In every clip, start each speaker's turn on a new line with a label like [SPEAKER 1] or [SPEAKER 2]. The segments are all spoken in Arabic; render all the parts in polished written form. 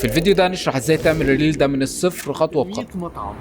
[SPEAKER 1] في الفيديو ده هنشرح ازاي تعمل الريل ده من الصفر خطوه بخطوه.
[SPEAKER 2] مطعم.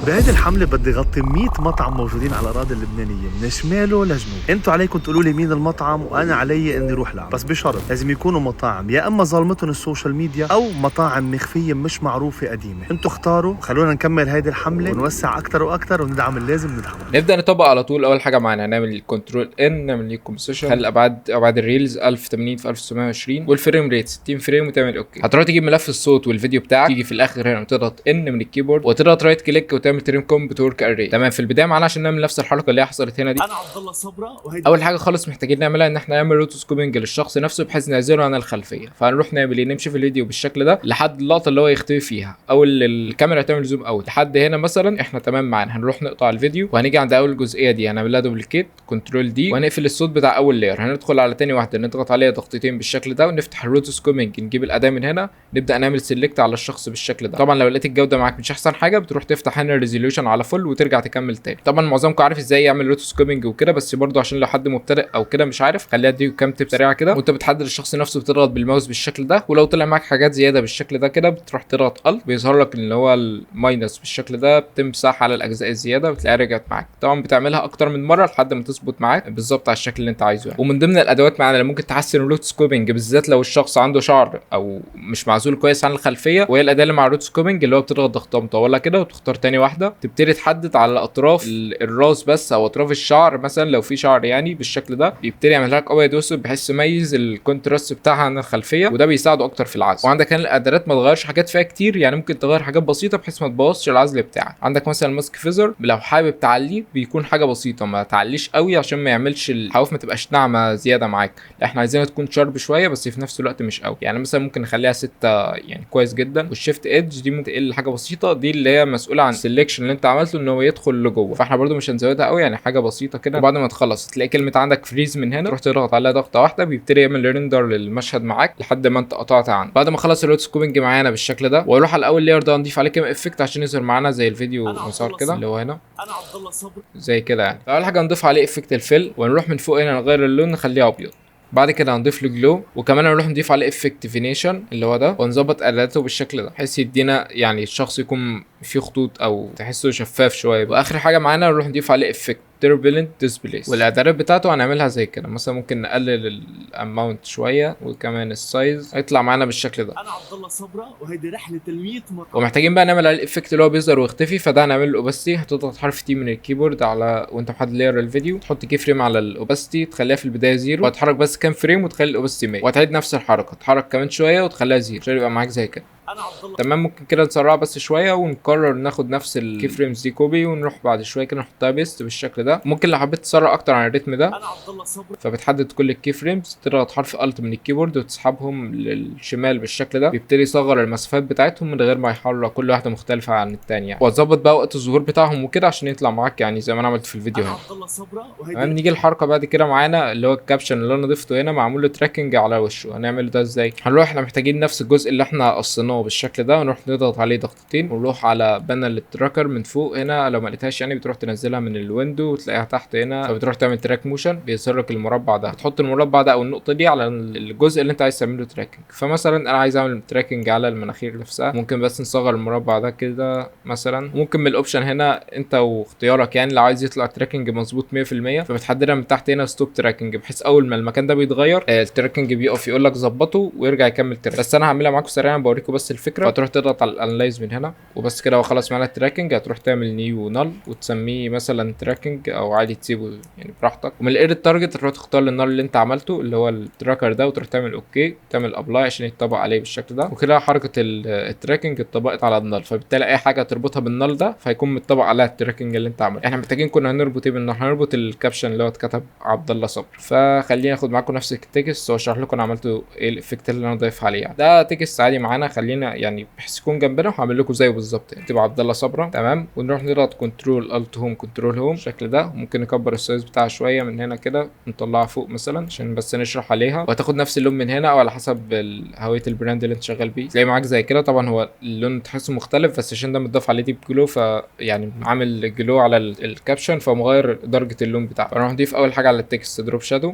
[SPEAKER 2] بهذه الحملة بدي غطي 100 مطعم موجودين على الأراضي اللبنانية من شماله لجنوب. انتوا عليكم تقولوا لي مين المطعم وانا علي اني اروح لعب، بس بشرط لازم يكونوا مطاعم يا اما ظلمتهم السوشيال ميديا او مطاعم مخفية مش معروفة قديمة. انتوا اختاروا، خلونا نكمل هذه الحملة ونوسع اكثر واكثر وندعم اللي لازم ندعمه.
[SPEAKER 1] نبدا نطبق على طول. اول حاجه معانا هنعمل كنترول ان، نعمل ليه كومبوزيشن، خلي ابعاد الريلز 1080 في 1920 والفريم ريت 60 فريم وتعمل اوكي. هتروح تجيب ملف الصوت والفيديو بتاعك، تيجي في الاخر هنا وتضغط ان من الكيبورد وتضغط رايت كليك وتعمل تريم كوم بتورك اري. تمام. في البدايه معانا عشان نعمل نفس الحركه اللي هي حصلت هنا دي،
[SPEAKER 2] انا عبد الله صبرا
[SPEAKER 1] اول حاجه خالص محتاجين نعملها ان احنا نعمل روتوسكوبنج للشخص نفسه بحيث نعزله عن الخلفيه. فهنروح نعمل ايه؟ نمشي في الفيديو بالشكل ده لحد اللقطه اللي هو يختفي فيها او الكاميرا تعمل زوم اوت لحد هنا مثلا احنا تمام معانا. هنروح نقطع الفيديو وهنيجي عند اول جزئيه دي هنعمل لها دوبليكيت كنترول دي وهنقفل الصوت بتاع اول لاير. هندخل على تاني واحده نضغط عليها ضغطتين بالشكل ده ونفتح الروتوسكوبنج، نجيب الاداه من هنا نبدا نعمل سيلكت على الشخص بالشكل ده. طبعا لو لقيت الجوده معاك مش احسن حاجه بتروح تفتح هنا الريزوليوشن على فل وترجع تكمل تاني. طبعا معظمكم عارف ازاي يعمل روتوسكوبنج وكده، بس برضو عشان لو حد مبتدئ او كده مش عارف خليها اديك كام تip سريعه كده. وانت بتحدد الشخص نفسه بتضغط بالماوس بالشكل ده، ولو طلع معاك حاجات زياده بالشكل ده كده بتروح تضغط الت بيظهر لك اللي هو الماينس بالشكل ده، بتمسح على الاجزاء الزياده بتلاقيها رجعت معاك. طبعا بتعملها اكتر من مره لحد ما تظبط معاك بالظبط على الشكل اللي انت عايزه يعني. ومن ضمن الادوات معانا اللي ممكن تحسن الروتوسكوبنج بالذات لو الشخص عنده شعر او مش معزول كويس عن الخلفيه، وهي الاداه اللي مع الروتوسكوبنج اللي هو بتضغط ضغطه مطوله كده وتختار تاني واحده تبتدي تحدد على اطراف الراس بس او اطراف الشعر، مثلا لو في شعر يعني بالشكل ده بيبتدي يعمل لك ابيض واسود بحيث يميز الكونتراست بتاعها عن الخلفيه، وده بيساعده اكتر في العزل. وعندك هنا الادوات ما تغيرش حاجات فيها كتير، يعني ممكن تغير حاجات بسيطه بحيث ما تبوظش العزل بتاعك. عندك مثلا الماسك فيزر لو حابب تعليه بيكون حاجه بسيطه، ما تعليش قوي عشان ما يعملش الحواف ما تبقاش ناعمه زياده معاك، لا احنا عايزينها تكون شارب شويه بس في نفس الوقت مش قوي. يعني مثلا ممكن نخليها 6 يعني كويس جدا. والشيفت ايدج دي ممكن تقل حاجه بسيطه، دي اللي هي مسؤوله عن السلكشن اللي انت عملته ان هو يدخل لجوه، فاحنا برده مش هنزودها قوي يعني حاجه بسيطه كده. وبعد ما تخلص تلاقي كلمه عندك فريز من هنا، تروح تضغط عليها ضغطه واحده بيبتدي يعمل ريندر للمشهد معاك لحد ما انت قطعت عنه. بعد ما خلص الروتوسكوبنج معانا بالشكل ده واروح على اول لاير ده نضيف عليه كام افكت عشان يظهر معانا زي الفيديو مسار كده اللي هو هنا
[SPEAKER 2] انا عبد الله صبرا
[SPEAKER 1] زي كده يعني. اول حاجه نضيف عليه افكت الفيل ونروح من فوق هنا نغير اللون نخليه ابيض. بعد كده هنضيف له جلو، وكمان هنروح نضيف عليه افكت فينيشن اللي هو ده ونظبط اداته بالشكل ده بحيث يدينا يعني الشخص يكون فيه خطوط او تحسه شفاف شويه. واخر حاجه معانا نروح نضيف عليه افكت تربلنت ديسبليس، والاعدادات بتاعته هنعملها زي كده. مثلا ممكن نقلل الاماونت شويه وكمان السايز هيطلع معانا بالشكل ده.
[SPEAKER 2] انا عبد الله صبرا وهيدي رحله ال100 مطعم.
[SPEAKER 1] ومحتاجين بقى نعمل على الافكت اللي هو بيظهر ويختفي، فده هنعمل له اوباستي. هتضغط حرف تي من الكيبورد على وانت محدد لاير الفيديو، تحط كي فريم على الاوباستي تخليها في البدايه 0 وهتحرك بس كام فريم وتخلي الاوباستي 100 وهتعيد نفس الحركه تحرك كمان شويه وتخليها 0 عشان يبقى معاك زي كده.
[SPEAKER 2] انا عبد الله
[SPEAKER 1] تمام. ممكن كده نسرعها بس شويه ونقرر ناخد نفس الكي فريمز دي كوبي ونروح بعد شويه كده نحطها بيست بالشكل ده. ممكن لو حبيت تسرع اكتر عن الريتم ده
[SPEAKER 2] انا عبد الله صبرا
[SPEAKER 1] فبتحدد كل الكي فريمز، تضغط حرف الت من الكيبورد وتسحبهم للشمال بالشكل ده، بيبتدي يصغر المسافات بتاعتهم من غير ما يحرك كل واحده مختلفه عن الثانيه يعني. وتظبط بقى وقت الظهور بتاعهم وكده عشان يطلع معاك يعني زي ما انا عملت في الفيديو
[SPEAKER 2] انا
[SPEAKER 1] هنا.
[SPEAKER 2] عبد الله صبرا
[SPEAKER 1] تمام. نيجي الحركه بعد كده معانا اللي هو الكابشن اللي انا ضفته هنا معمول له تراكنج على وشه. هنعمل ده ازاي؟ هنروح احنا محتاجين نفس الجزء اللي احنا قصيناه بالشكل ده ونروح نضغط عليه ضغطتين ونروح على بانل التراكر من فوق هنا. لو ما لقيتهاش يعني بتروح تنزلها من الويندو وتلاقيها تحت هنا، فبتروح تعمل تراك موشن بيظهر لك المربع ده. بتحط المربع ده او النقطه دي على الجزء اللي انت عايز تعمل له تراكنج. فمثلا انا عايز اعمل تراكنج على المناخير نفسها، ممكن بس نصغر المربع ده كده مثلا. ممكن من الاوبشن هنا انت واختيارك يعني لو عايز يطلع تراكنج مظبوط 100% فبتحددها من تحت هنا ستوب تراكنج بحيث اول ما المكان ده بيتغير التراكنج بيقف يقول لك ظبطه ويرجع يكمل تراك. بس انا هعملها معاكم سريعا بوريكم بس الفكره. فتروح تضغط على الانلايز من هنا وبس كده وخلاص معانا التراكنج. هتروح تعمل نيو نال وتسميه مثلا تراكنج او عادي تسيبه يعني براحتك. ومن الايديت تارجت تروح تختار النال اللي انت عملته اللي هو التراكر ده وتروح تعمل اوكي تعمل ابلاي عشان يتطبق عليه بالشكل ده. وكده حركه التراكنج اتطبقت على النال، فبالتالي اي حاجه تربطها بالنال ده فهيكون متطبق عليها التراكنج اللي انت عملته. احنا محتاجين كنا هنربط ايه بالنال؟ هنربط الكابشن اللي هو اتكتب عبد الله صبر. فخلينا ناخد معاكم نفس التكست واشرح لكم انا عملته ايه الافكت اللي انا ضايف عليه يعني. ده تكست عادي معانا، خلينا يعني بحيث يكون جنبنا وهعمل لكم زيه بالظبط يعني. تبقى عبد الله صبرا تمام. ونروح نضغط كنترول الت هوم كنترول هوم بالشكل ده. ممكن نكبر السايز بتاعها شويه من هنا كده نطلعها فوق مثلا عشان بس نشرح عليها. وهتاخد نفس اللون من هنا او على حسب هويه البراند اللي انت شغال بيه تلاقي معاك زي كده. طبعا هو اللون تحسه مختلف بس عشان ده متضاف عليه ديب جلو فيعني عامل جلو على الكابشن فمغير درجه اللون بتاعه. فنروح نضيف اول حاجه على التكست دروب شادو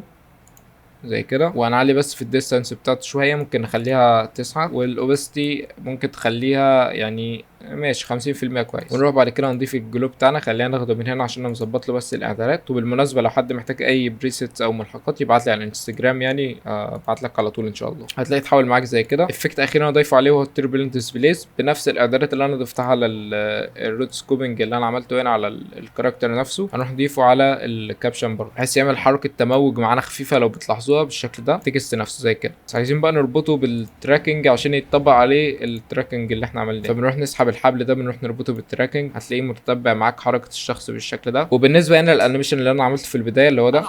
[SPEAKER 1] زي كده، وهنعلي بس في الديستانس بتاعته شويه، ممكن نخليها 9، والاوبستي ممكن تخليها يعني ماشي 50% كويس. ونروح بعد كده نضيف الجلو بتاعنا، خلينا ناخده من هنا عشان نظبط له بس الاعدادات. وبالمناسبه لو حد محتاج اي بريسيتس او ملحقات يبعت لي على الانستجرام، يعني ابعت لك على طول ان شاء الله. هتلاقي اتحول معاك زي كده. افكت اخير انا ضايفه عليه هو التربلنت ديسبليس، بنفس الاعدادات اللي انا ضفتها على الروت سكوبنج اللي انا عملته هنا على الكاركتر نفسه، هنروح نضيفه على الكابشن برضه بحيث يعمل حركه تموج معانا خفيفه لو بتلاحظوها بالشكل ده، التكست نفسه زي كده. بس عايزين بقى نربطه بالتراكنج عشان يتطبق عليه التراكنج اللي احنا عملناه، فبنروح نسحب الحبل ده، بنروح نربطه بالتراكنج، هتلاقيه متتبع معاك حركه الشخص بالشكل ده. وبالنسبه هنا للانيميشن اللي انا عملته في البدايه اللي هو ده،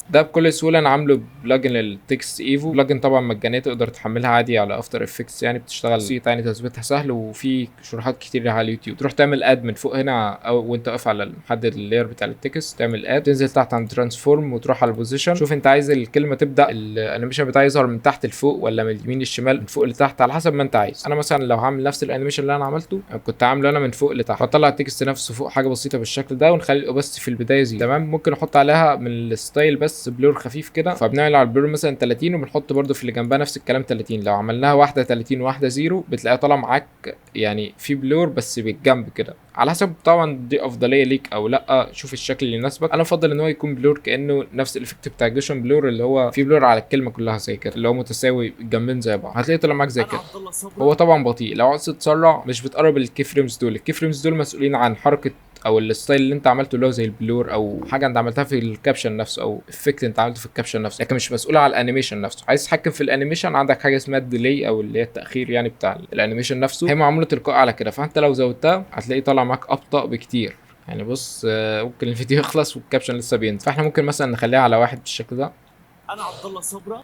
[SPEAKER 1] ده بكل سهوله انا عامله بلجن للتكست ايفو، بلجن طبعا مجانيه تقدر تحملها عادي على افتر افكتس، يعني بتشتغل بسيط، يعني تثبيتها سهل، وفي شروحات كتير على اليوتيوب. تروح تعمل اد من فوق هنا، او وانت واقف على محدد اللاير بتاع التكست تعمل اد، تنزل تحت عند ترانسفورم وتروح على البوزيشن، شوف انت عايز الكلمه تبدا الانيميشن بتاعي يظهر من تحت لفوق ولا من اليمين للشمال، من فوق لتحت، على حسب ما انت عايز. انا مثلا لو هعمل نفس الانيميشن اللي انا عملته كنت عامله انا من فوق لتحت، فطلع التكست نفسه فوق حاجه بسيطه بالشكل ده، ونخلي الاوبستي في البدايه زي تمام. ممكن احط عليها من الستايل بس بلور خفيف كده، فبنعمل على البلور مثلا 30، وبنحط برده في اللي جنبها نفس الكلام 30. لو عملناها واحده 30 وواحده 0 بتلاقيها طالعه معاك يعني في بلور بس بالجنب كده، على حسب طبعا دي افضليه ليك او لا. شوف الشكل اللي يناسبك. انا افضل ان هو يكون بلور كانه نفس الايفكت بتاع جوشن بلور، اللي هو في بلور على الكلمه كلها زي كده، اللي هو متساوي الجنبين زي بعض، هتلاقيه طالع معاك زي كده. هو طبعا بطيء، لو عايز تسرع مش بتقرب الكي فريمز دول. الكي فريمز دول مسؤولين عن حركه او الستايل اللي انت عملته، اللي هو زي البلور او حاجه انت عملتها في الكابشن نفسه، او افكت انت عملته في الكابشن نفسه، لكن مش مسؤول على الانيميشن نفسه. عايز تتحكم في الانيميشن، عندك حاجه اسمها الديلي او اللي هي التاخير يعني بتاع الانيميشن نفسه، هي معموله تلقائي على كده، فانت لو زودتها هتلاقيه طالع معاك ابطا بكتير. يعني بص ممكن الفيديو يخلص والكابشن لسه بينزل، فاحنا ممكن مثلا نخليها على 1 بالشكل ده.
[SPEAKER 3] انا عبد الله صبرا،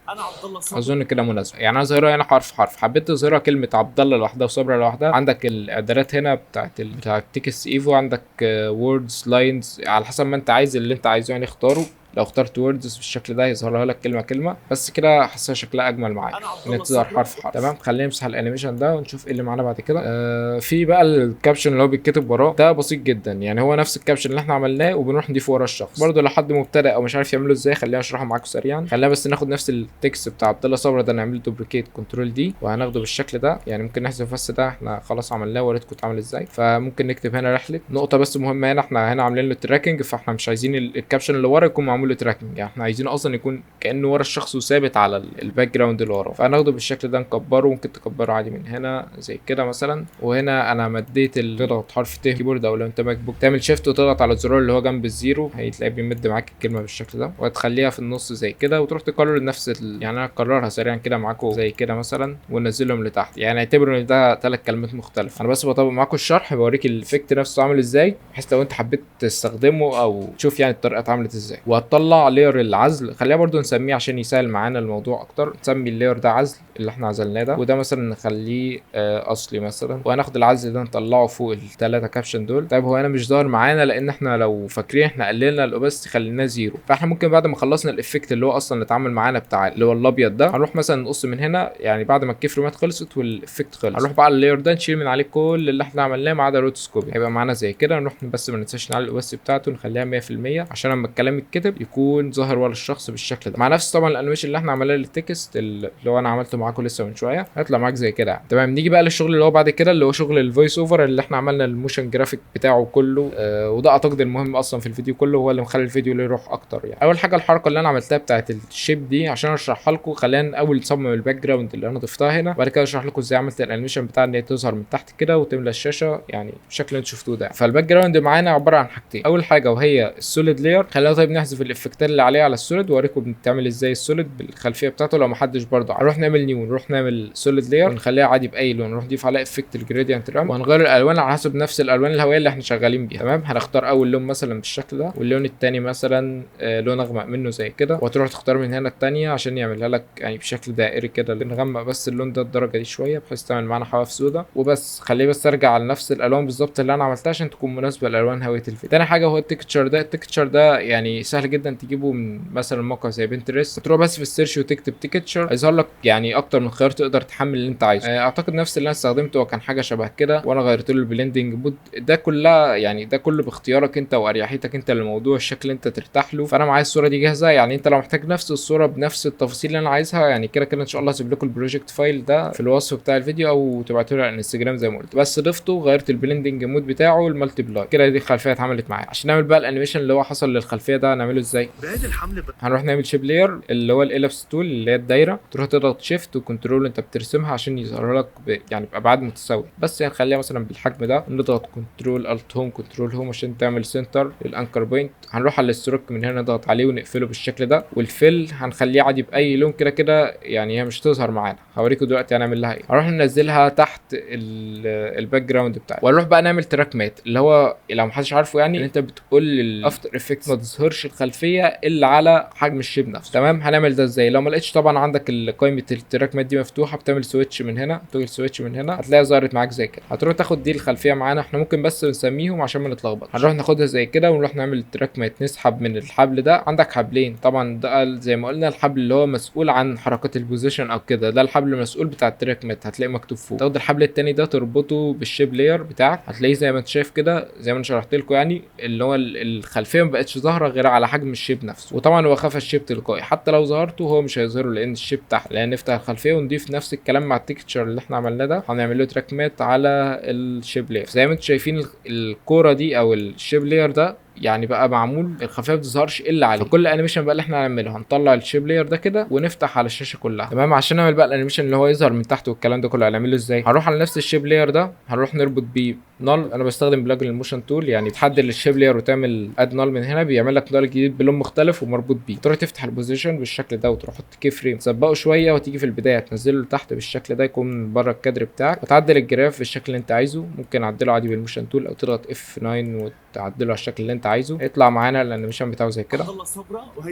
[SPEAKER 3] انا عبد الله صبرا.
[SPEAKER 1] اظن كده مناسبه، يعني انا ظاهرها هنا حرف حرف، حبيت تظهرها كلمه عبد الله لوحدها وصبرا لوحدها. عندك الاعدادات هنا بتاعت التكست ايفو، عندك ووردز لاينز، على حسب ما انت عايز اللي انت عايزه يعني اختاره. لو اخترت ووردز بالشكل ده هيظهرها لك كلمه كلمه بس كده، حاسسها شكلها اجمل معاك ان تظهر حرف حرف. تمام، خلينا نمسح الانيميشن ده ونشوف ايه اللي معانا بعد كده. في بقى الكابشن اللي هو بيتكتب وراه، ده بسيط جدا، يعني هو نفس الكابشن اللي احنا عملناه وبنروح نضيفه ورا الشخص. برده لو حد مبتدئ او مش عارف يعمله ازاي خليني اشرحه معاكم سريعا. خلينا بس ناخد نفس التكست بتاع عبد الله صبرا ده، نعمل له دوبليكيت كنترول دي، وهناخده بالشكل ده. يعني ممكن نحذف بس ده، احنا خلاص عملناه وريتكم اتعمل ازاي. فممكن نكتب هنا رحله نقطه بس مهمه، هنا احنا هنا عاملين له تراكنج، فاحنا مش عايزين الكابشن اللي ورا يكون معمول له تراكنج، يعني احنا عايزينه اصلا يكون كانه ورا الشخص وثابت على الباك جراوند اللي وراه. فهناخده بالشكل ده نكبره، ممكن تكبره عادي من هنا زي كده مثلا. وهنا انا مديت تضغط حرف ت كيبورد، او لو انت ماك بوك تعمل شيفت وتضغط على الزرار اللي هو جنب الزيرو، هتلاقيه بيمد معاك الكلمه بالشكل ده، وهتخليها في النص زي كده، وتروح تكرر نفس يعني انا هكررها سريعا كده معاكم زي كده مثلا، وننزلهم لتحت. يعني اعتبروا ان ده 3 كلمات مختلفه. انا بس بطبق معاكم الشرح، بوريك الافكت نفسه عامل ازاي، بحيث لو انت حبيت تستخدمه او تشوف يعني الطريقه اتعملت ازاي. وهتطلع لاير العزل، خليها برضو نسميه عشان يسهل معانا الموضوع اكتر، نسمي اللاير ده عزل اللي احنا عزلناه ده، وده مثلا نخليه اصلي مثلا. وهناخد العزل ده نطلعه فوق ال3 كابشن دول. طيب هو هنا مش ظاهر معانا لان احنا لو فاكرين احنا قللنا الاوبستي خليناه 0، فاحنا ممكن بعد ما خلصنا الافكت اللي هو اصلا اتعامل معانا بتاع اللي هو الابيض ده، هنروح مثلا نقص من هنا، يعني بعد ما الكيفرمات خلصت والافكت خلص، هنروح بقى على اللاير ده نشيل من عليه كل اللي احنا عملناه ما عدا روتوسكوبي، هيبقى معانا زي كده. نروح بس ما ننساش نعلي الاوبستي بتاعته نخليها 100% عشان لما الكلام يتكتب يكون ظاهر ورا الشخص بالشكل ده، مع نفس طبعا الانيميشن اللي احنا عملناه للتكست اللي هو انا عملته معاكم لسه من شويه، هيطلع معاك زي كده. تمام، نيجي بقى للشغل اللي هو بعد كده، اللي هو شغل الفويس اوفر اللي احنا عملنا الموشن جرافيك بتاعه كله. وده اعتقد المهم اصلا في الفيديو كله، هو اللي مخلي الفيديو اللي يروح اكتر. يعني اول حاجه الحركه اللي انا عملتها بتاعت الشيب دي عشان اشرحها لكم، خلينا اول نصمم الباك جراوند اللي انا ضفتها هنا، وبعد كده اشرح لكم ازاي عملت الانيميشن بتاع ان هي تظهر من تحت كده وتملى الشاشه يعني بالشكل اللي انتوا شفتوه ده. فالباك جراوند معانا عباره عن حاجتين، اول حاجه وهي السوليد لاير. خلينا طيب نحذف الافكتات اللي عليها على السوليد واوريكم بتعمل ازاي السوليد بالخلفيه بتاعته لو ما حدش برضه. هنروح نعمل نيو، نروح نعمل سوليد لاير ونخليها عادي باي لون، نروح نضيف عليها افكت الجريدينت رام، وهنغير الالوان على حسب نفس الالوان الهوائيه اللي احنا شغالين بيها. تمام، هنختار اول لون مثلا بالشكل ده، واللون الثاني مثلا لون اغمق منه زي كده، وتروح تختار من هنا الثانيه عشان يعملها لك يعني بشكل دائري كده، نغمق بس اللون ده الدرجه دي شويه بحيث تعمل معانا حواف سودا وبس. خليه بس ارجع على نفس الالوان بالظبط اللي انا عملتها عشان تكون مناسبه لالوان هويه الفيديو. تاني حاجه هو التكتشر ده. التكتشر ده يعني سهل جدا جدا تجيبه من مثلا موقع زي بنترست، تروح بس في السيرش وتكتب تيكتشر هيظهر لك يعني اكتر من خيار تقدر تحمل اللي انت عايزه. اعتقد نفس اللي انا استخدمته وكان حاجه شبه كده، وانا غيرت له البلندنج مود. ده كلها يعني ده كله باختيارك انت واريحيتك انت للموضوع، الشكل اللي انت ترتاح له. فانا معايا الصوره دي جاهزه، يعني انت لو محتاج نفس الصوره بنفس التفاصيل اللي انا عايزها يعني كده كده ان شاء الله هسيب لكم البروجكت فايل ده في الوصف بتاع الفيديو او تبعتوا لي على الانستجرام زي ما قلت. بس ضفته غيرت البلندنج مود بتاعه المالتي بلاي كده، دي الخلفيه اتعملت معايا. عشان نعمل بقى الانيميشن اللي هو حصل للخلفيه ده هنعمله ازاي؟
[SPEAKER 2] بعيد الحمله
[SPEAKER 1] هنروح نعمل شيب لاير اللي هو الالابس تول اللي هي الدايره، تروح تضغط شيفت وكنترول انت بترسمها عشان يظهر لك يعني بابعاد متساويه، بس هنخليها مثلا بالحجم ده. نضغط كنترول الت هوم كنترول هوم عشان تعمل سنتر للانكر بوينت. هنروح على الستروك من هنا نضغط عليه ونقفله بالشكل ده. والفيل هنخليه عادي باي لون كده كده، يعني هي مش تظهر معانا. هوريكم دلوقتي هنعمل لها ايه. هنروح ننزلها تحت الباك جراوند بتاعي، وهنروح بقى نعمل تراك مات اللي هو لو محدش عارفه يعني ان انت بتقول للافتر افكتس ما تظهرش الخلفيه الا على حجم الشيب نفسه. تمام، هنعمل ده ازاي؟ لو ما لقيتش طبعا عندك قائمه التراك مات دي مفتوحه، بتعمل سويتش من هنا، تقول سويتش من هنا هتلاقيها ظهرت معاك زي كده. هتروح تاخد دي الخلفيه معانا، احنا ممكن بس نسميهم عشان ما نتلخبط. هنروح ناخدها زي كده ونروح نعمل التراك مات، نسحب من الحبل ده. عندك حبلين طبعا، ده زي ما قلنا الحبل اللي هو مسؤول عن حركات البوزيشن او كده، ده الحبل المسؤول بتاع التراك مات هتلاقي مكتوب فوق. تاخد الحبل التاني ده تربطه بالشيب لاير بتاعك، هتلاقيه زي ما انت شايف كده زي ما انا شرحت لكم، يعني اللي هو الخلفيه ما بقتش ظاهره غير على حجم الشيب نفسه. وطبعا هو خفى الشيب تلقائي، حتى لو ظهرته هو مش هيظهره لان الشيب تحت. لان نفتح الخلفيه ونضيف نفس الكلام مع التكتشر اللي احنا عملناه ده، هنعمل له تراك مات على الشيب لاير. زي ما انتم شايفين الكوره دي او الشيب لاير ده يعني بقى معمول الخلفيه ما بتظهرش الا عليه. فكل انيميشن بقى اللي احنا هنعمله هنطلع الشيب لاير ده كده ونفتح على الشاشه كلها. تمام، عشان نعمل بقى الانيميشن اللي هو يظهر من تحت والكلام ده كله هنعمله ازاي؟ هنروح على نفس الشيب لاير ده، هنروح نربط بيه نال. انا بستخدم بلجن الموشن تول، يعني تحدد الشيب لاير وتعمل اد نال من هنا، بيعمل لك نال جديد بلون مختلف ومربوط بيه. تروح تفتح البوزيشن بالشكل ده وتروح تحط كي فريم تسبقه شويه، وتيجي في البدايه تنزله لتحت بالشكل ده يكون بره الكادر بتاعك، وتعدل الجراف بالشكل اللي انت عايزه. ممكن اعدله عادي بالموشن تول او تضغط اف 9 وتعدله على الشكل اللي انت عايزه، يطلع معانا الانيميشن بتاعه زي كده.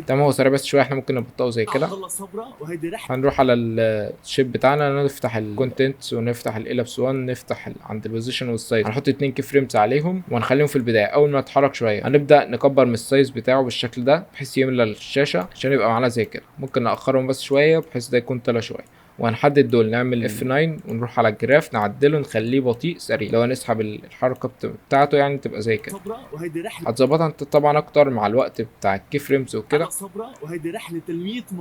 [SPEAKER 1] تمام، هو سريع بس شويه، احنا ممكن نبطئه زي كده. هنروح على الشيب بتاعنا نفتح الكونتنتس ونفتح الالابس 1، نفتح عند البوزيشن والسايز، هنحط 2 كي فريمز عليهم وهنخليهم في البدايه. اول ما يتحرك شويه هنبدا نكبر من السايز بتاعه بالشكل ده بحيث يملى الشاشه عشان يبقى معانا زي كده. ممكن ناخرهم بس شويه بحيث ده يكون طلع شويه، وهنحدد دول نعمل F9 ونروح على الجراف نعدله نخليه بطيء سريع. لو نسحب الحركه بتاعته يعني تبقى زي كده. هتظبطها انت طبعا اكتر مع الوقت بتاع الكي فريمز وكده.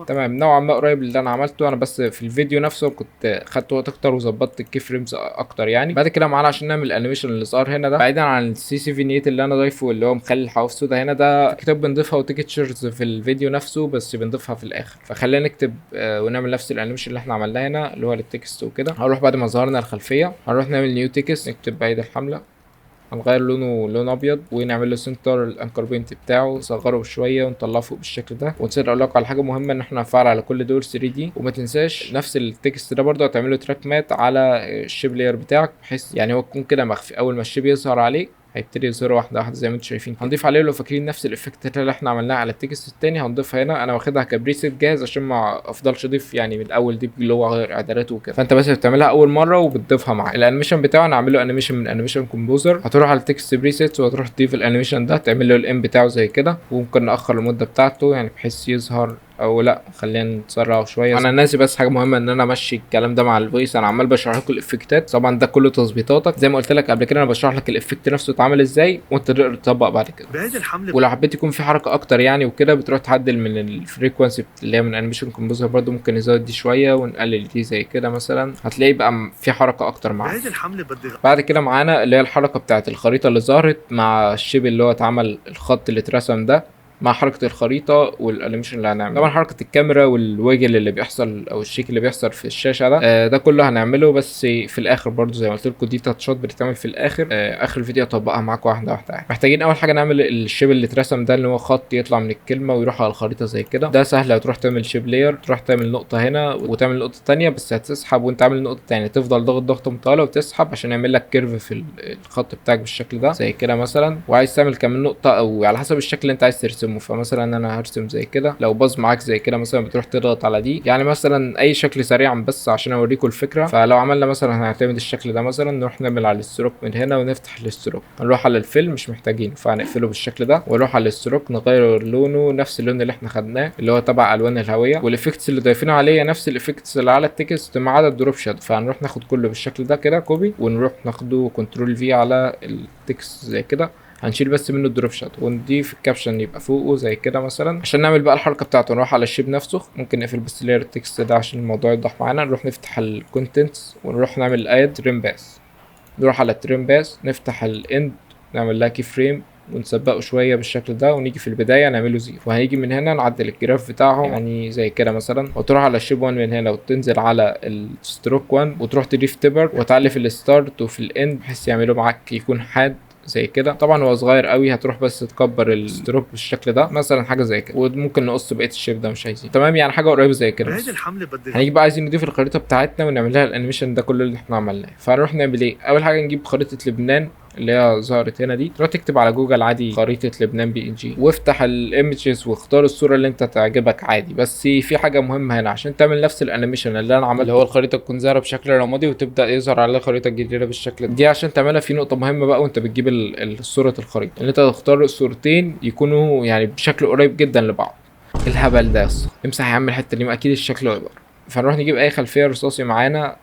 [SPEAKER 1] تمام، نوعا ما قريب اللي انا عملته انا، بس في الفيديو نفسه كنت خدت وقت اكتر وظبطت الكي فريمز اكتر يعني. بعد كده معانا عشان نعمل الانيميشن اللي ظهر هنا ده، بعيدا عن السي سي فينيت اللي انا ضايفه اللي هو مخلي الحواف سودا هنا، ده كتاب بنضيفها وتيكتشرز في الفيديو نفسه بس بنضيفها في الاخر. فخلينا نكتب ونعمل نفس الانيميشن اللي احنا عملناه هنا اللي هو للتكست وكده. هنروح بعد ما ظهرنا الخلفيه هنروح نعمل نيو تكست، نكتب بعيد الحمله، هنغير لونه لون ابيض ونعمل له سنتر الانكر بوينت بتاعه، نصغره شويه ونطلعه فوق بالشكل ده. ونسيت اقول لكم على حاجه مهمه، ان احنا هنفعل على كل دول 3 دي. وما تنساش نفس التكست ده برضه هتعمل له تراك مات على الشيب لاير بتاعك بحيث يعني هو يكون كده مخفي. اول ما الشيب يظهر عليه هيبتدي يظهر واحده واحده زي ما انتم شايفين. هنضيف عليه لو فاكرين نفس الافكت اللي احنا عملناه على التكست التاني هنضيفها هنا. انا واخدها كبريسيت جاهز عشان ما افضلش اضيف يعني من الاول دي اللي هو غير اعداداته وكده، فانت بس بتعملها اول مره وبتضيفها معاه. الانيميشن بتاعه انا عامله انيميشن من انيميشن كومبوزر، هتروح على التكست بريسيتس وهتروح تضيف الانيميشن ده تعمل له الام بتاعه زي كده، وممكن ناخر المده بتاعته يعني بحيث يظهر او لا خلينا نتسرع شويه. انا ناسي بس حاجه مهمه ان انا امشي الكلام ده مع الفويس، انا عمال بشرح لكم الافكتات طبعا ده كله تظبيطاتك زي ما قلت لك قبل كده، انا بشرح لك الافكت نفسه اتعمل ازاي وانت تقدر تطبق بعد كده.
[SPEAKER 2] بعيد الحمله
[SPEAKER 1] ولو حبيت يكون في حركه اكتر يعني وكده بتروح تعدل من الفريكوانسي اللي هي من انيميشن كومبوزر برده، ممكن نزود دي شويه ونقلل دي زي كده مثلا، هتلاقي بقى في حركه اكتر معاك.
[SPEAKER 2] بعيد الحمله
[SPEAKER 1] بعد كده معانا اللي هي الحركه بتاعه الخريطه اللي ظهرت مع الشيب اللي هو اتعمل الخط اللي اترسم ده مع حركه الخريطه والانيميشن اللي هنعمله. طبعا حركه الكاميرا والويجل اللي بيحصل او الشيك اللي بيحصل في الشاشه ده ده كله هنعمله بس في الاخر برضو زي ما قلت لكم، دي تاتشات بتتعمل في الاخر. اخر الفيديو هطبقها معاكم واحده واحده يعني. محتاجين اول حاجه نعمل الشيب اللي اترسم ده اللي هو خط يطلع من الكلمه ويروح على الخريطه زي كده، ده سهل. هتروح تعمل شيب لاير، تروح تعمل نقطه هنا وتعمل نقطه ثانيه بس هتسحب وانت عامل نقطه ثانيه، تفضل ضغطه مطاله وتسحب عشان يعمل لك كيرف في الخط بتاعك بالشكل ده زي كده مثلا. وعايز تعمل كمان نقطه او على حسب الشكل اللي انت عايز ترسمه، ترسمه. فمثلا انا هرسم زي كده، لو باظ معاك زي كده مثلا بتروح تضغط على دي، يعني مثلا اي شكل سريعا بس عشان اوريكم الفكره. فلو عملنا مثلا هنعتمد الشكل ده مثلا، نروح نعمل على الستروك من هنا ونفتح الستروك، نروح على الفيل مش محتاجينه فهنقفله بالشكل ده، ونروح على الستروك نغير لونه نفس اللون اللي احنا خدناه اللي هو تبع الوان الهويه، والافكتس اللي ضايفينه عليه نفس الافكتس اللي على التكست ما عدا الدروب شادو. فهنروح ناخد كله بالشكل ده كده كوبي، ونروح ناخده كنترول في على التكست زي كده، هنشيل بس منه الدروب شات ونضيف الكابشن يبقى فوقه زي كده مثلا. عشان نعمل بقى الحركه بتاعته نروح على الشيب نفسه، ممكن نقفل بس لاير التكست ده عشان الموضوع يوضح معانا. نروح نفتح الكونتنتس ونروح نعمل اد تريم باس، نروح على التريم باس نفتح الاند نعمل لها كي فريم ونسبقه شويه بالشكل ده، ونيجي في البدايه نعمله زيرو، وهنيجي من هنا نعدل الجراف بتاعهم يعني زي كده مثلا، وتروح على الشيب 1 من هنا وتنزل على الستروك 1 وتروح تضيف تبر وتعلي في الستارت وفي الاند بحيث يعملوا معاك يكون حاد زي كده. طبعا هو صغير قوي، هتروح بس تكبر الستروك بالشكل ده مثلا حاجه زي كده، وممكن نقص بقيه الشيب ده مش عايزين. تمام يعني حاجه قريبه زي كده.
[SPEAKER 2] بهذه الحمله بدي
[SPEAKER 1] هنيجي بقى عايزين نضيف الخريطه بتاعتنا ونعمل لها الانيميشن ده كله اللي احنا عملناه. فهنروح نعمل ايه؟ اول حاجه نجيب خريطه لبنان اللي هي ظهرت هنا دي، تروح تكتب على جوجل عادي خريطه لبنان PNG وافتح الايمجز واختار الصوره اللي انت تعجبك عادي. بس في حاجه مهمه هنا عشان تعمل نفس الانيميشن اللي انا عملته، اللي هو الخريطه تكون ظاهره بشكل رمادي وتبدا يظهر عليها الخريطه الجديده بالشكل ده. دي عشان تعملها في نقطه مهمه بقى وانت بتجيب صوره الخريطه، ان انت تختار الصورتين يكونوا يعني بشكل قريب جدا لبعض. الهبل ده يس امسح يا عم الحته دي، ما اكيد الشكل هيبقى. فنروح نجيب اي خلفيه رصاصي معانا،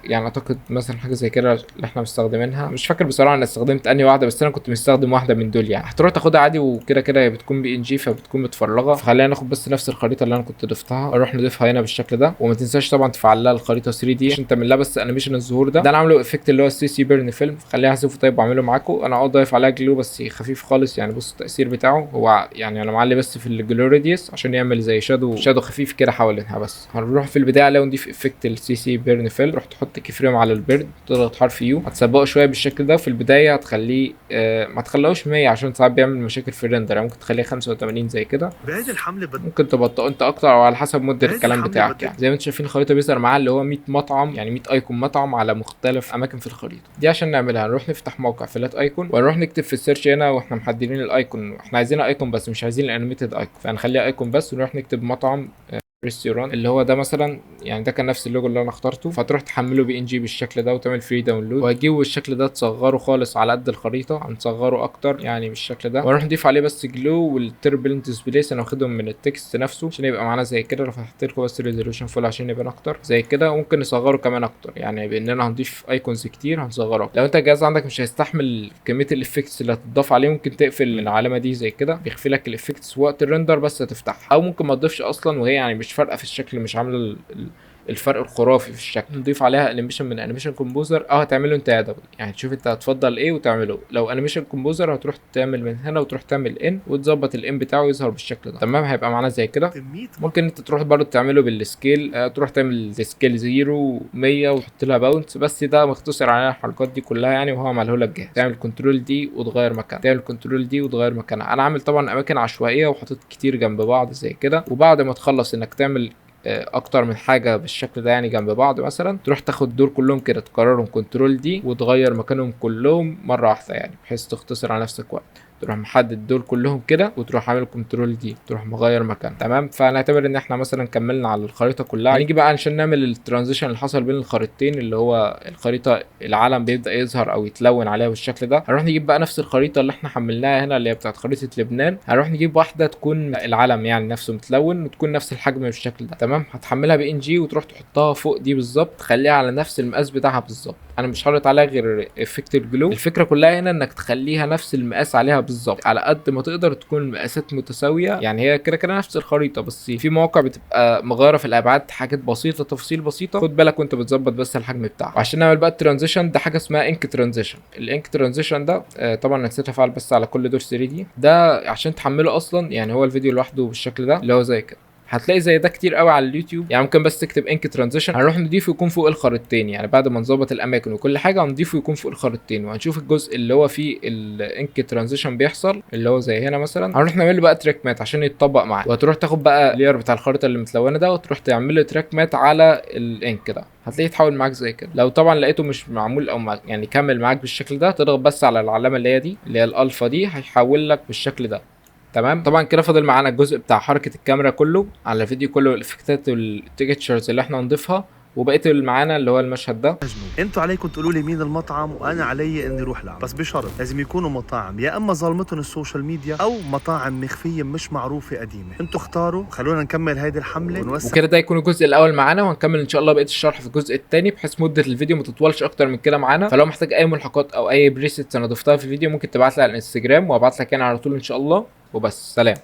[SPEAKER 1] يعني اعتقد مثلا حاجه زي كده اللي احنا مستخدمينها، مش فاكر بصراحه انا استخدمت انهي واحده، بس انا كنت مستخدم واحده من دول. يعني هتروح تاخدها عادي وكده كده هي بتكون PNG فبتكون متفرغه. فخلينا ناخد بس نفس الخريطه اللي انا كنت ضفتها، اروح نضيفها هنا بالشكل ده. وما تنساش طبعا تفعل لها الخريطه 3D عشان تعمل لها بس انيميشن الظهور ده انا عامله افكت اللي هو CC بيرن فيلم. خليها احذفه طيب واعمله معاكم. انا ضايف عليها جلو بس خفيف خالص، يعني بص التاثير بتاعه هو يعني انا معلي بس في الجلو راديوس عشان يعمل زي شادو خفيف كده حوالينها. بس هنروح في البدايه عليه ونضيف افكت CC بيرن فيل، رح تحط كي فريم على البيرد، تضغط حرف يو، هتسبقه شويه بالشكل ده. في البدايه هتخليه ما تخلوش 100 عشان ساعات بيعمل مشاكل في الريندر، يعني ممكن تخليه 85 زي كده.
[SPEAKER 2] بهذه الحمله
[SPEAKER 1] ممكن تبطئه انت اكتر او على حسب مده الكلام بتاعك. يعني زي ما انتم شايفين الخريطه بيظهر معاها اللي هو 100 مطعم، يعني 100 ايكون مطعم على مختلف اماكن في الخريطه دي. عشان نعملها نروح نفتح موقع فلات ايكون ونروح نكتب في السيرش هنا واحنا محددين الايكون، احنا عايزينها ايكون بس مش عايزين الانيميتد ايكون، فهنخليها ايكون بس ونروح نكتب مطعم ريستوران اللي هو ده مثلا. يعني ده كان نفس اللوجو اللي انا اخترته. فتروح تحمله PNG بالشكل ده وتعمل فري داونلود، وهتجيبه بالشكل ده تصغره خالص على قد الخريطه، هنصغره اكتر يعني بالشكل ده، ونروح نضيف عليه بس جلو والتربلنت ديسبليس انا واخدهم من التكست نفسه عشان يبقى معانا زي كده. فتحت لكم بس ريزولوشن فول عشان يبان اكتر زي كده، وممكن نصغره كمان اكتر يعني باننا هنضيف ايكونز كتير هنصغره. لو انت الجهاز عندك مش هيستحمل كميه الافكتس اللي هتضاف عليه ممكن تقفل العلامه دي زي كده، بيخفي لك الافكتس وقت الريندر بس هتفتحها، او ممكن ما تضيفش اصلا وهي يعني مش فارقه في الشكل، مش عامله الفرق الخرافي في الشكل. نضيف عليها انيميشن من انيميشن كومبوزر او هتعمله انت يدوي، يعني تشوف انت هتفضل ايه وتعمله. لو انيميشن كومبوزر هتروح تعمل من هنا وتروح تعمل ان وتظبط الان بتاعه يظهر بالشكل ده. تمام هيبقى معانا زي كده. ممكن انت تروح برضه تعمله بالسكيل، تروح تعمل سكيل 0 100 وتحط لها باونس، بس ده مختصر على الحركات دي كلها يعني، وهو عمله لك جاهز. تعمل كنترول دي وتغير مكان، تعمل كنترول دي وتغير مكانها. انا عامل طبعا اماكن عشوائيه وحاطط كتير جنب بعض زي كده. وبعد ما تخلص انك تعمل اكتر من حاجه بالشكل ده يعني جنب بعض مثلا، تروح تاخد دول كلهم كده تكررهم كنترول دي وتغير مكانهم كلهم مره واحده، يعني بحيث تختصر على نفسك وقت. تروح محدد دول كلهم كده وتروح عامل كنترول دي تروح مغير مكان. تمام فنعتبر ان احنا مثلا كملنا على الخريطه كلها. هنيجي بقى عشان نعمل الترانزيشن اللي حصل بين الخريطتين، اللي هو الخريطه العالم بيبدا يظهر او يتلون عليها بالشكل ده. هنروح نجيب بقى نفس الخريطه اللي احنا حملناها هنا اللي هي بتاعت خريطه لبنان، هنروح نجيب واحده تكون العالم يعني نفسه متلون وتكون نفس الحجم بالشكل ده. تمام هتحملها PNG وتروح تحطها فوق دي بالظبط، تخليها على نفس المقاس بتاعها بالظبط. انا مش حاطط عليها غير افكت الجلو. الفكره كلها هنا انك تخليها نفس المقاس عليها بالظبط، على قد ما تقدر تكون المقاسات متساويه. يعني هي كده كده نفس الخريطه بس في مواقع بتبقى مغيره في الابعاد حاجات بسيطه تفاصيل بسيطه، خد بالك وانت بتظبط بس الحجم بتاعه. وعشان نعمل بقى الترانزيشن ده حاجه اسمها انك ترانزيشن. الانك ترانزيشن ده طبعا نسيت افعل بس على كل دور 3D ده عشان تحمله اصلا، يعني هو الفيديو لوحده بالشكل ده اللي هو زي كده. هتلاقي زي ده كتير قوي على اليوتيوب، يعني ممكن بس تكتب انك ترانزيشن هنروح نضيفه يكون فوق الخريطتين. يعني بعد ما نظبط الاماكن وكل حاجه هنضيفه يكون فوق الخريطتين، وهنشوف الجزء اللي هو فيه الانك ترانزيشن بيحصل اللي هو زي هنا مثلا. هنروح نعمل له بقى تراك مات عشان يتطبق معاه، وهتروح تاخد بقى اللير بتاع الخريطه اللي متلونه ده وتروح تعمل له تراك مات على الانك ده، هتلاقيه يتحول معاك زي كده. لو طبعا لقيته مش معمول او يعني كمل معاك بالشكل ده، تضغط بس على العلامه اللي هي دي اللي هي الالفا دي، هيحول لك بالشكل ده. تمام. طبعا كده فاضل معانا الجزء بتاع حركه الكاميرا كله على الفيديو كله، الافكتات والتكتشرز اللي احنا نضيفها، وبقيه اللي معانا اللي هو المشهد ده.
[SPEAKER 2] انتوا عليكم تقولوا لي مين المطعم وانا علي اني اروح لعب، بس بشرط لازم يكونوا مطاعم يا اما ظلمتهم السوشيال ميديا او مطاعم مخفيه مش معروفه قديمه. انتوا اختاروا، خلونا نكمل هيدي الحمله ونوسع.
[SPEAKER 1] وكده ده يكون الجزء الاول معانا، وهنكمل ان شاء الله بقيه الشرح في الجزء الثاني، بحيث مده الفيديو ما تطولش اكتر من كده معانا. فلو محتاج اي ملحقات او اي بريسيتس انا ضفتها في الفيديو ممكن تبعت لي على الانستجرام، وابعت لك انا على طول ان شاء الله. وبس، سلام.